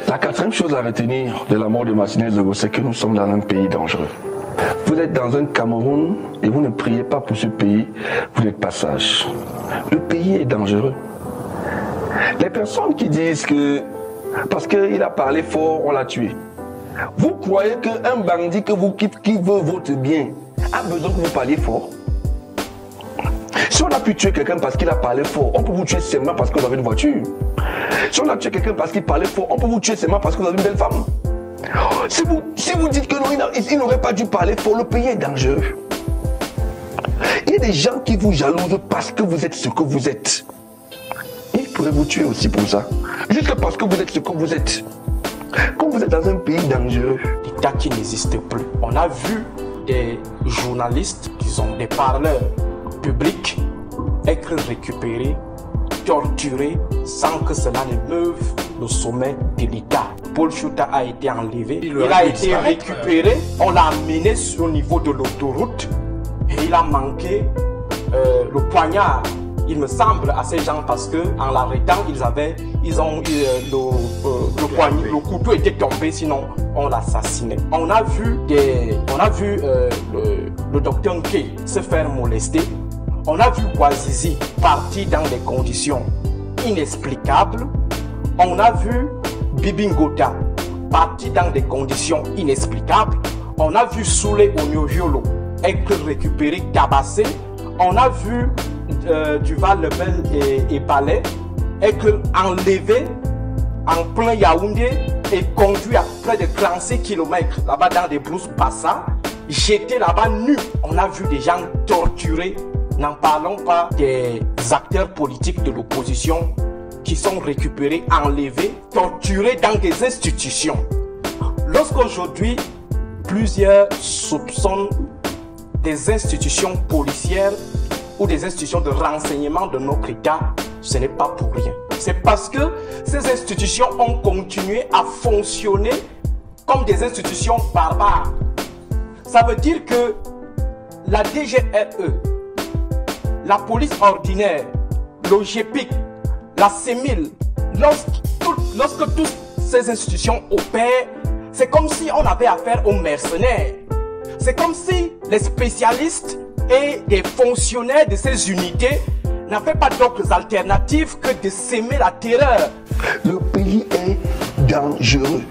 La quatrième chose à retenir de la mort de Martinez Zogo, c'est que nous sommes dans un pays dangereux. Vous êtes dans un Cameroun et vous ne priez pas pour ce pays, vous êtes passage. Le pays est dangereux. Les personnes qui disent que parce qu'il a parlé fort, on l'a tué. Vous croyez qu'un bandit qui veut votre bien a besoin que vous parliez fort? Si on a pu tuer quelqu'un parce qu'il a parlé fort, on peut vous tuer seulement parce que vous avez une voiture. Si on a tué quelqu'un parce qu'il parlait fort, on peut vous tuer seulement parce que vous avez une belle femme. Si vous dites que non, il n'aurait pas dû parler fort, le pays est dangereux. Il y a des gens qui vous jalousent parce que vous êtes ce que vous êtes. Ils pourraient vous tuer aussi pour ça. Juste parce que vous êtes ce que vous êtes. Quand vous êtes dans un pays dangereux. L'État qui n'existe plus. On a vu des journalistes, disons des parleurs publics, être récupérés, torturés, sans que cela ne meuve le sommet de l'État. Paul Chouta a été enlevé, il a été récupéré, on l'a amené au niveau de l'autoroute et il a manqué le poignard, il me semble, à ces gens parce que en l'arrêtant, le couteau était tombé, sinon on l'assassinait. On a vu le docteur Nkey se faire molester. On a vu Bouazizi partir dans des conditions inexplicables. On a vu Bibi Ngota partir dans des conditions inexplicables. On a vu Soulé Onyoviolo être récupéré, tabassé. On a vu Duval Lebel et Palais être enlevé en plein Yaoundé et conduit à près de 36 km là-bas dans des brousses Bassa, jeté là-bas nu. On a vu des gens torturés. N'en parlons pas des acteurs politiques de l'opposition qui sont récupérés, enlevés, torturés dans des institutions. Lorsqu'aujourd'hui, plusieurs soupçonnent des institutions policières ou des institutions de renseignement de notre État, ce n'est pas pour rien. C'est parce que ces institutions ont continué à fonctionner comme des institutions barbares. Ça veut dire que la DGRE, la police ordinaire, l'OGPIC, la CEMIL, lorsque toutes ces institutions opèrent, c'est comme si on avait affaire aux mercenaires. C'est comme si les spécialistes et les fonctionnaires de ces unités n'avaient pas d'autres alternatives que de s'aimer la terreur. Le pays est dangereux.